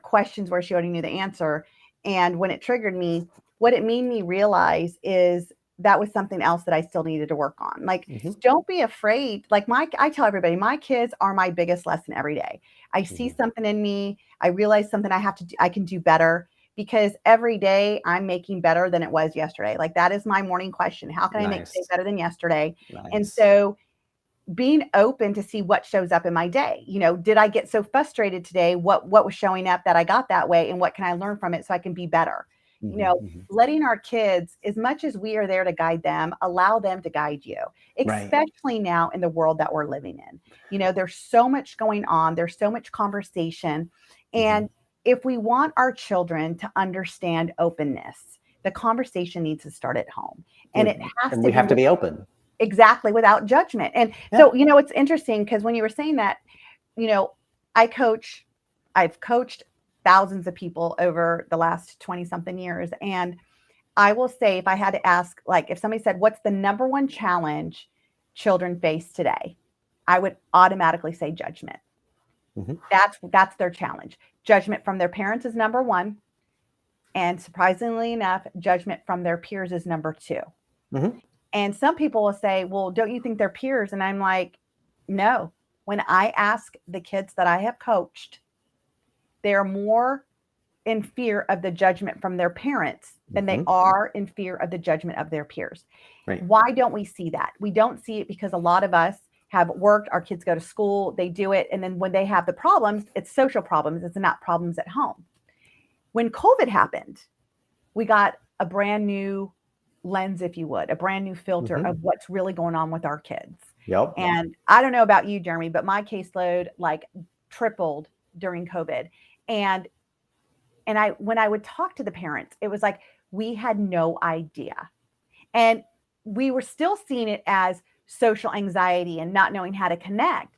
A: questions where she already knew the answer. And when it triggered me, what it made me realize is that was something else that I still needed to work on. Like, don't be afraid. Like I tell everybody, my kids are my biggest lesson every day. I see something in me. I realize something I can do better. Because every day I'm making better than it was yesterday. Like, that is my morning question. How can I make today better than yesterday? And so being open to see what shows up in my day. Did I get so frustrated today? What was showing up that I got that way, and what can I learn from it so I can be better? Letting our kids, as much as we are there to guide them, allow them to guide you, especially now in the world that we're living in. There's so much going on. There's so much conversation. And if we want our children to understand openness, the conversation needs to start at home. And it has to
B: we have to be open.
A: Exactly, without judgment. And so, it's interesting because when you were saying that, I've coached thousands of people over the last 20 something years. And I will say, if I had to ask, like, if somebody said, what's the number one challenge children face today? I would automatically say judgment. That's their challenge. Judgment from their parents is number one. And surprisingly enough, judgment from their peers is number two. And some people will say, well, don't you think they're peers? And I'm like, no. When I ask the kids that I have coached, they're more in fear of the judgment from their parents than they are in fear of the judgment of their peers. Why don't we see that? We don't see it because a lot of us have worked, our kids go to school, they do it. And then when they have the problems, it's social problems. It's not problems at home. When COVID happened, we got a brand new lens, if you would, a brand new filter of what's really going on with our kids. And I don't know about you, Jeremy, but my caseload like tripled during COVID. And when I would talk to the parents, it was like, we had no idea. And we were still seeing it as social anxiety and not knowing how to connect.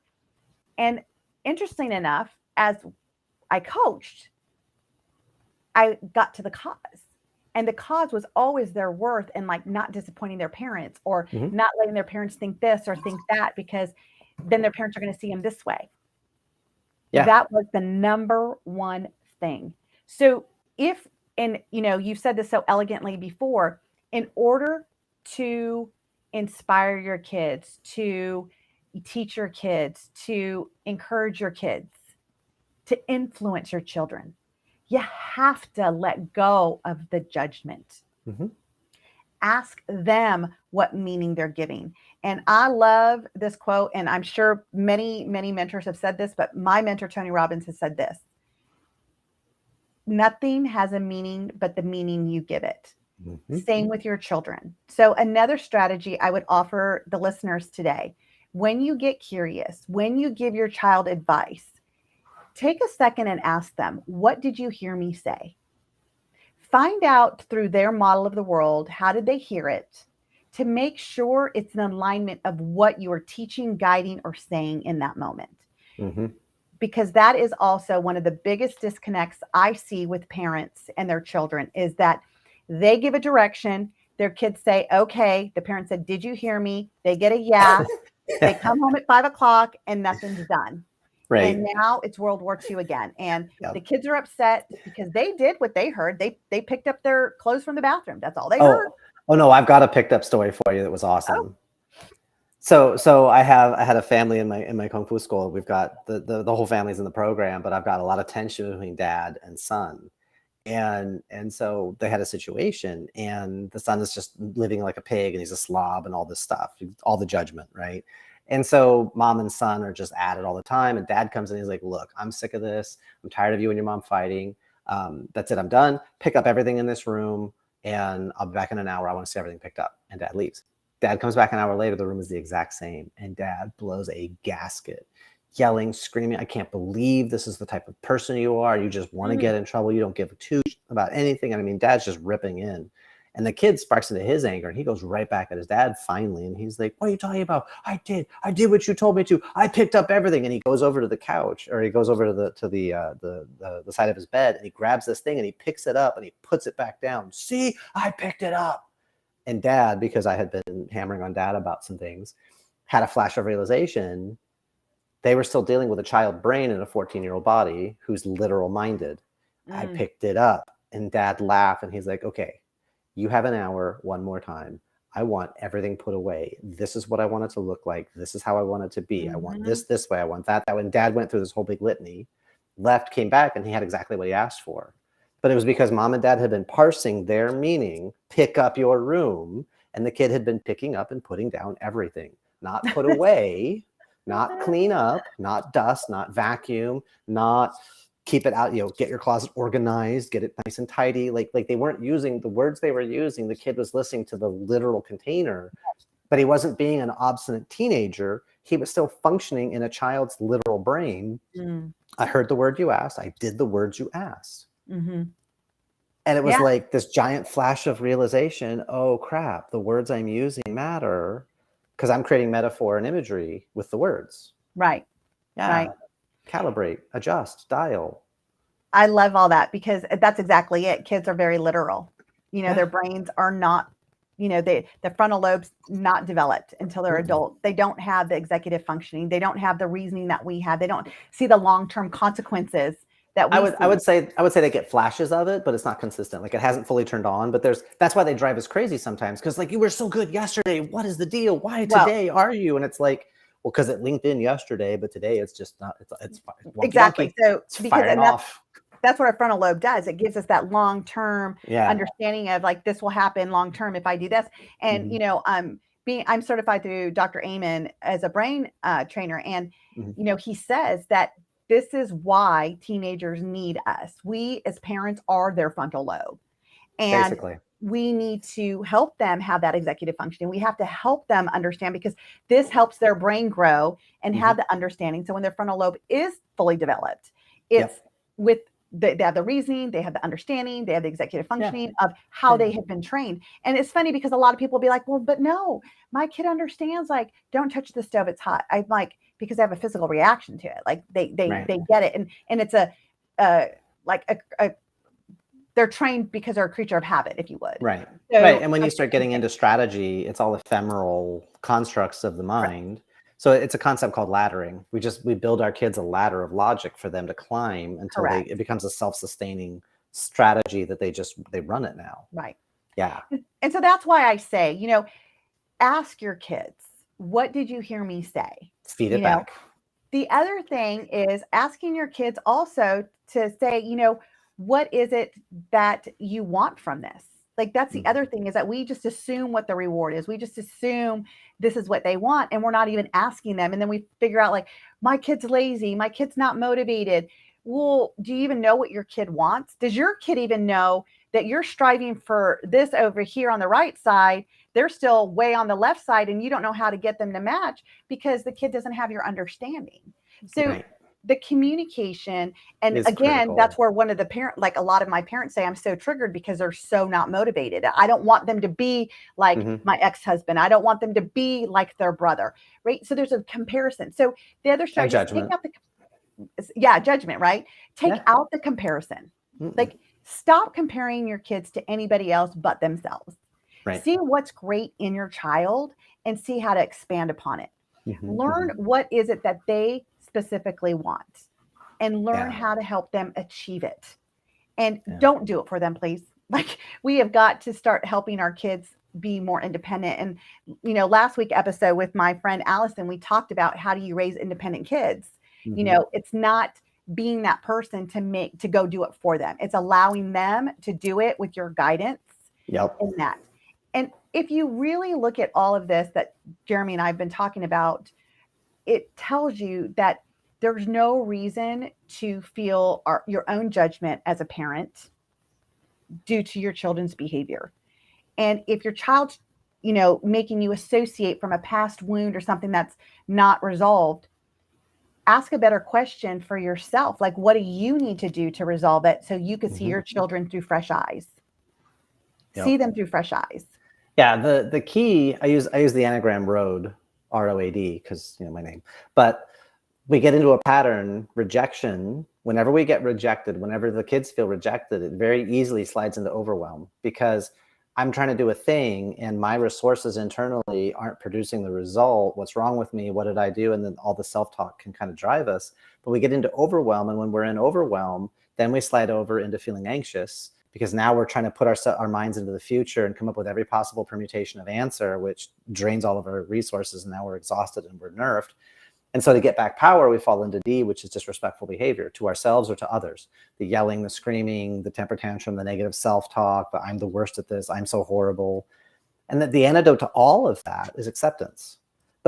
A: And interesting enough, as I coached, I got to the cause. And the cause was always their worth and like not disappointing their parents or not letting their parents think this or think that, because then their parents are going to see them this way. That was the number one thing. So you've said this so elegantly before, in order to inspire your kids, to teach your kids, to encourage your kids, to influence your children, you have to let go of the judgment. Ask them what meaning they're giving. And I love this quote, and I'm sure many, many mentors have said this, but my mentor, Tony Robbins, has said this: nothing has a meaning but the meaning you give it. Same with your children. So another strategy I would offer the listeners today, when you get curious, when you give your child advice, take a second and ask them, what did you hear me say? Find out through their model of the world, how did they hear it, to make sure it's in alignment of what you are teaching, guiding, or saying in that moment. Because that is also one of the biggest disconnects I see with parents and their children, is that they give a direction, their kids say, okay, the parent said, did you hear me? They get a yeah, they come home at 5 o'clock and nothing's done. And now it's World War II again. And the kids are upset because they did what they heard. They picked up their clothes from the bathroom. That's all they heard.
B: Oh no, I've got a picked up story for you that was awesome. So I had a family in my Kung Fu school. We've got the whole family's in the program, but I've got a lot of tension between dad and son. And so they had a situation, and the son is just living like a pig, and he's a slob and all this stuff, all the judgment, right? And so mom and son are just at it all the time. And dad comes in, he's like, look, I'm sick of this. I'm tired of you and your mom fighting. That's it. I'm done. Pick up everything in this room and I'll be back in an hour. I want to see everything picked up. And dad leaves. Dad comes back an hour later. The room is the exact same. And dad blows a gasket, yelling, screaming, I can't believe this is the type of person you are. You just want to get in trouble. You don't give a toot about anything. And I mean, dad's just ripping in. And the kid sparks into his anger, and he goes right back at his dad finally. And he's like, what are you talking about? I did what you told me to. I picked up everything. And he goes over to the couch, or he goes over to the side of his bed, and he grabs this thing and he picks it up and he puts it back down. See, I picked it up. And dad, because I had been hammering on dad about some things, had a flash of realization. They were still dealing with a child brain in a 14-year-old body who's literal minded. I picked it up. And dad laughed, and he's like, okay, you have an hour one more time. I want everything put away. This is what I want it to look like. This is how I want it to be. I want this way. I want that way. And dad went through this whole big litany, left, came back, and he had exactly what he asked for. But it was because mom and dad had been parsing their meaning, pick up your room, and the kid had been picking up and putting down everything. not put away, not clean up, not dust, not vacuum, not keep it out, get your closet organized, get it nice and tidy. Like they weren't using the words they were using. The kid was listening to the literal container, but he wasn't being an obstinate teenager. He was still functioning in a child's literal brain. I heard the word you asked. I did the words you asked. And it was like this giant flash of realization. Oh crap, the words I'm using matter, because I'm creating metaphor and imagery with the words.
A: Right.
B: Yeah. Right. Calibrate, adjust, dial.
A: I love all that, because that's exactly it. Kids are very literal. Their brains are not, the frontal lobe's not developed until they're adult. They don't have the executive functioning. They don't have the reasoning that we have. They don't see the long-term consequences that we see.
B: I would say they get flashes of it, but it's not consistent. Like, it hasn't fully turned on, but that's why they drive us crazy sometimes. Cause like, you were so good yesterday. What is the deal? Why today are you? And it's like, well, because it linked in yesterday, but today it's just not, it's
A: exactly. So
B: it's firing off.
A: That's what our frontal lobe does. It gives us that long-term understanding of like, this will happen long-term if I do this. And, I'm certified through Dr. Amen as a brain trainer. And, he says that this is why teenagers need us. We as parents are their frontal lobe. And basically, we need to help them have that executive functioning. We have to help them understand, because this helps their brain grow and have the understanding. So when their frontal lobe is fully developed, it's with they have the reasoning, they have the understanding, they have the executive functioning of how they have been trained. And it's funny because a lot of people will be like, well, but no, my kid understands, like, don't touch the stove, it's hot. I'm like, because they have a physical reaction to it. Like they get it. And it's they're trained because they're a creature of habit, if you would.
B: Right. So, right. And when you start getting into strategy, it's all ephemeral constructs of the mind. Right. So it's a concept called laddering. We build our kids a ladder of logic for them to climb until it becomes a self-sustaining strategy that they run it now.
A: Right.
B: Yeah.
A: And so that's why I say, ask your kids, what did you hear me say?
B: Feed it back.
A: The other thing is asking your kids also to say, what is it that you want from this? Like, that's the other thing, is that we just assume what the reward is. We just assume this is what they want, and we're not even asking them. And then we figure out, like, my kid's lazy, my kid's not motivated. Well, do you even know what your kid wants? Does your kid even know that you're striving for this over here on the right side? They're still way on the left side, and you don't know how to get them to match because the kid doesn't have your understanding. So the communication, and again, critical. That's where one of the like a lot of my parents say, I'm so triggered because they're so not motivated. I don't want them to be like my ex-husband. I don't want them to be like their brother, right? So there's a comparison. So the other strategy is take out judgment, right? Take out the comparison. Like, stop comparing your kids to anybody else but themselves. Right. See what's great in your child and see how to expand upon it. Learn what is it that they specifically want, and learn how to help them achieve it. And don't do it for them, please. Like, we have got to start helping our kids be more independent. And, last week episode with my friend Allison, we talked about how do you raise independent kids? It's not being that person to go do it for them. It's allowing them to do it with your guidance in that. And if you really look at all of this that Jeremy and I have been talking about, it tells you that there's no reason to feel your own judgment as a parent due to your children's behavior. And if your child's, making you associate from a past wound or something that's not resolved, ask a better question for yourself. Like, what do you need to do to resolve it so you can see your children through fresh eyes? See them through fresh eyes.
B: Yeah, the key, I use the anagram ROAD, ROAD, because my name. But we get into a pattern, rejection. Whenever we get rejected, whenever the kids feel rejected, it very easily slides into overwhelm, because I'm trying to do a thing and my resources internally aren't producing the result. What's wrong with me? What did I do? And then all the self-talk can kind of drive us. But we get into overwhelm, and when we're in overwhelm, then we slide over into feeling anxious, because now we're trying to put our minds into the future and come up with every possible permutation of answer, which drains all of our resources. And now we're exhausted and we're nerfed. And so to get back power, we fall into D, which is disrespectful behavior to ourselves or to others. The yelling, the screaming, the temper tantrum, the negative self-talk, the I'm the worst at this, I'm so horrible. And that the antidote to all of that is acceptance.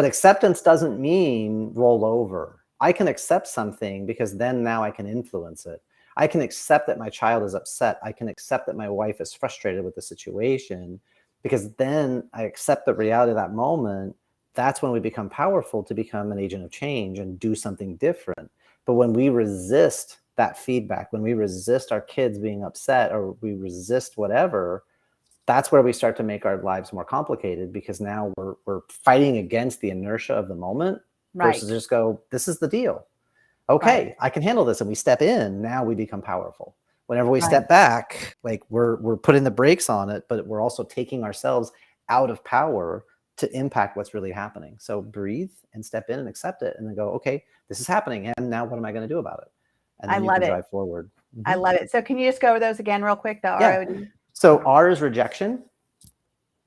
B: But acceptance doesn't mean roll over. I can accept something because then now I can influence it. I can accept that my child is upset. I can accept that my wife is frustrated with the situation, because then I accept the reality of that moment. That's when we become powerful to become an agent of change and do something different. But when we resist that feedback, when we resist our kids being upset, or we resist whatever, that's where we start to make our lives more complicated, because now we're fighting against the inertia of the moment versus just go, this is the deal. Okay, I can handle this. And we step in, now we become powerful. Whenever we step back, like we're putting the brakes on it, but we're also taking ourselves out of power to impact what's really happening. So breathe and step in and accept it, and then go, okay, this is happening. And now what am I going to do about it? And then you can drive forward.
A: I love it. So can you just go over those again real quick? The ROD?
B: So R is rejection,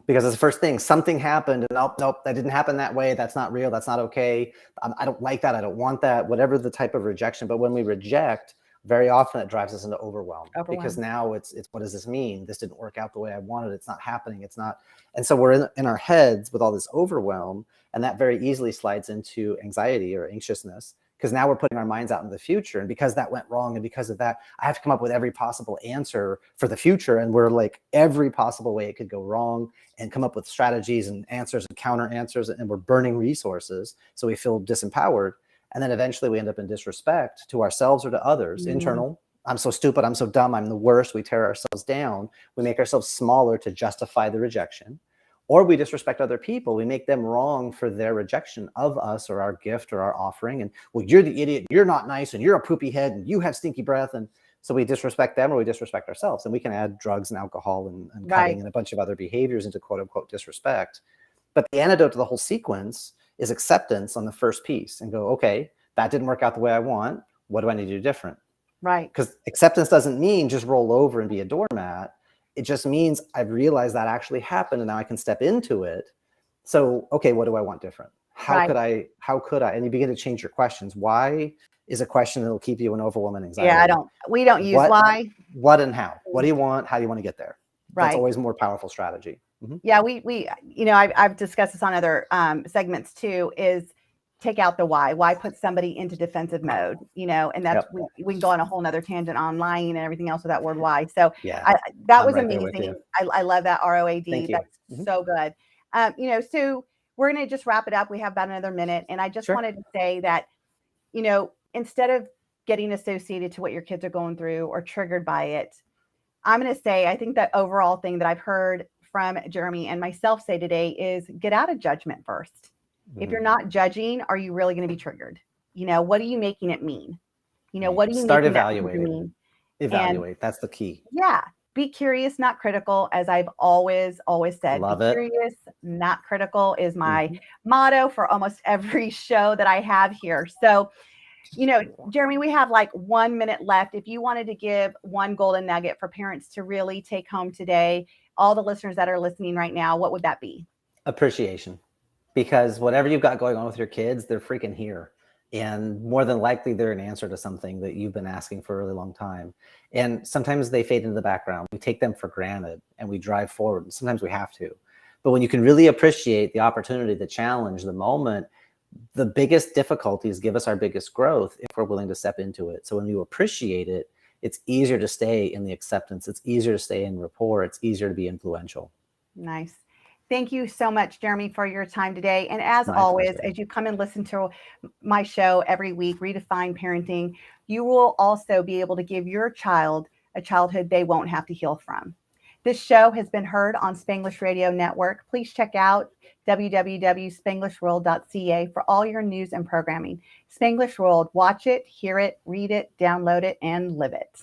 B: because it's the first thing. Something happened, and nope, that didn't happen that way. That's not real. That's not okay. I don't like that. I don't want that. Whatever the type of rejection. But when we reject, very often it drives us into overwhelm. Because now it's what does this mean? This didn't work out the way I wanted. It's not happening. It's not. And so we're in our heads with all this overwhelm, and that very easily slides into anxiety or anxiousness. Because now we're putting our minds out in the future. And because that went wrong, and because of that, I have to come up with every possible answer for the future. And we're like, every possible way it could go wrong, and come up with strategies and answers and counter answers. And we're burning resources. So we feel disempowered. And then eventually we end up in disrespect to ourselves or to others. Internal, I'm so stupid. I'm so dumb. I'm the worst. We tear ourselves down. We make ourselves smaller to justify the rejection. Or we disrespect other people. We make them wrong for their rejection of us or our gift or our offering. And, well, you're the idiot. You're not nice. And you're a poopy head. And you have stinky breath. And so we disrespect them, or we disrespect ourselves. And we can add drugs and alcohol and cutting and a bunch of other behaviors into quote unquote disrespect. But the antidote to the whole sequence is acceptance on the first piece, and go, okay, that didn't work out the way I want. What do I need to do different? Because acceptance doesn't mean just roll over and be a doormat. It just means I've realized that actually happened, and now I can step into it. So, okay, what do I want different? How could I? And you begin to change your questions. Why is a question that will keep you in overwhelming anxiety?
A: Yeah, we don't use why.
B: What and how? What do you want? How do you want to get there? That's always a more powerful strategy.
A: Yeah, we I've discussed this on other segments too, is take out the why. Why put somebody into defensive mode, and that's, we can go on a whole nother tangent on lying and everything else with that word why. So that was amazing. I love that ROAD. That's so good. So we're going to just wrap it up. We have about another minute. And I just wanted to say that, instead of getting associated to what your kids are going through or triggered by it, I'm going to say, I think that overall thing that I've heard from Jeremy and myself say today is get out of judgment first. If you're not judging, are you really going to be triggered? What are you making it mean? What do you
B: start evaluating? Evaluate. That's the key.
A: Yeah. Be curious, not critical. As I've always said,
B: Love
A: be curious, not critical is my motto for almost every show that I have here. So, Jeremy, we have like 1 minute left. If you wanted to give one golden nugget for parents to really take home today, all the listeners that are listening right now, what would that be?
B: Appreciation. Because whatever you've got going on with your kids, they're freaking here. And more than likely, they're an answer to something that you've been asking for a really long time. And sometimes they fade into the background. We take them for granted and we drive forward. And sometimes we have to. But when you can really appreciate the opportunity, the challenge, the moment, the biggest difficulties give us our biggest growth if we're willing to step into it. So when you appreciate it, it's easier to stay in the acceptance. It's easier to stay in rapport. It's easier to be influential.
A: Nice. Thank you so much, Jeremy, for your time today. And as always, as you come and listen to my show every week, Redefine Parenting, you will also be able to give your child a childhood they won't have to heal from. This show has been heard on Spanglish Radio Network. Please check out www.spanglishworld.ca for all your news and programming. Spanglish World, watch it, hear it, read it, download it, and live it.